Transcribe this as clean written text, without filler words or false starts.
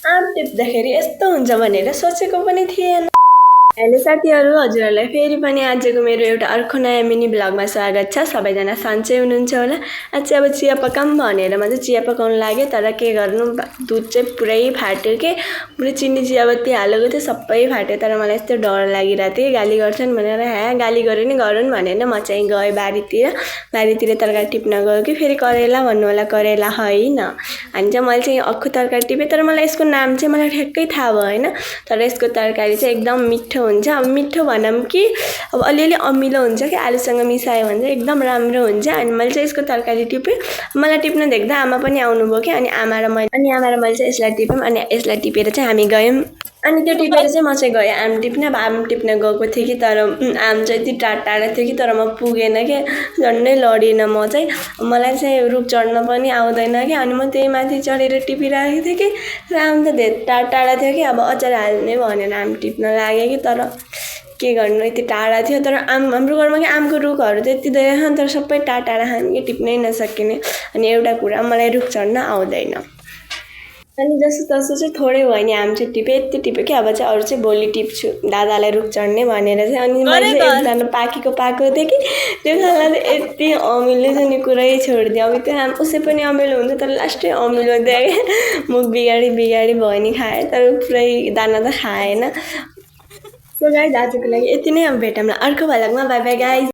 आँप टिप्दाखेरि यस्तो हुन्छ भनेर सोचेको पनि थिएन। हेलो साथीहरू, हजुरहरूलाई फेरि पनि आजको मेरो एउटा अर्को नयाँ मिनी भ्लगमा स्वागत छ। सबैजना सन्चै हुनुहुन्छ होला। आज चाहिँ अब चिया पकाऊँ भनेर म चाहिँ चिया पकाउन लागेँ, तर के गर्नु दुध चाहिँ पुरै फाट्यो के, पुरै चिनी चियापत्ती हालेको थियो, सबै फाट्यो। तर मलाई यस्तो डर लागिरहेको थियो, गाली गर्छन् भनेर गाली गरे नि गरून् भनेर म चाहिँ गएँ बारीतिर तरकारी टिप्न गयो कि फेरि करेला भन्नु होला, करेला होइन। अनि चाहिँ मैले चाहिँ अक्खु तरकारी टिपेँ, तर मलाई यसको नाम चाहिँ मलाई ठ्याक्कै थाहा भएन। तर यसको तरकारी चाहिँ एकदम मिठो हुन्छ। अब मिठो भनौँ कि अब अलिअलि अमिलो हुन्छ कि आलुसँग मिसायो भने चाहिँ एकदम राम्रो हुन्छ। अनि मैले चाहिँ यसको तरकारी टिपेँ। मलाई टिप्न देख्दा आमा पनि आउनुभयो कि, अनि आमा र मैले चाहिँ यसलाई टिप्यौँ। अनि यसलाई टिपेर चाहिँ हामी गयौँ। अनि त्यो टिपेर चाहिँ म चाहिँ गएँ आम टिप्न। अब आम टिप्न गएको थिएँ कि, तर आम चाहिँ यति टाढा थियो कि, तर म पुगेन कि, झन्डै लडिनँ म चाहिँ। मलाई चाहिँ रुख चढ्न पनि आउँदैन कि, अनि म त्यही माथि चढेर टिपिरहेको थिएँ कि, र आम त धेरै टाढा थियो कि, अब अचार हाल्ने भनेर आम टिप्न लागेँ कि, तर के गर्नु यति टाढा थियो। तर हाम्रो घरमा कि आमको रुखहरू त यति धेरै छन्, तर सबै टाढा हामी टिप्नै नसकिने। अनि एउटा कुरा, मलाई रुख चढ्न आउँदैन। अनि जस्तो तस्तो चाहिँ थोरै भयो नि आम चाहिँ टिपेँ, यति टिपेँ कि, अब चाहिँ अरू चाहिँ भोलि टिप्छु दादालाई रुख चढ्ने भनेर चाहिँ। अनि मैले चाहिँ एकजना पाएको थिएँ कि, त्यो खाना चाहिँ यति अमिलो छ नि, कुरै छोडिदियो। अब त्यो आम उसै पनि अमिलो हुन्छ, तर लास्टै अमिलो थियो क्या। मुख बिगाडी भयो नि खाएँ, तर पुरै दाना त खाएन। सो गाइज आजको लागि यति नै। अब भेटौँला अर्को भ्लगमा। By by guys.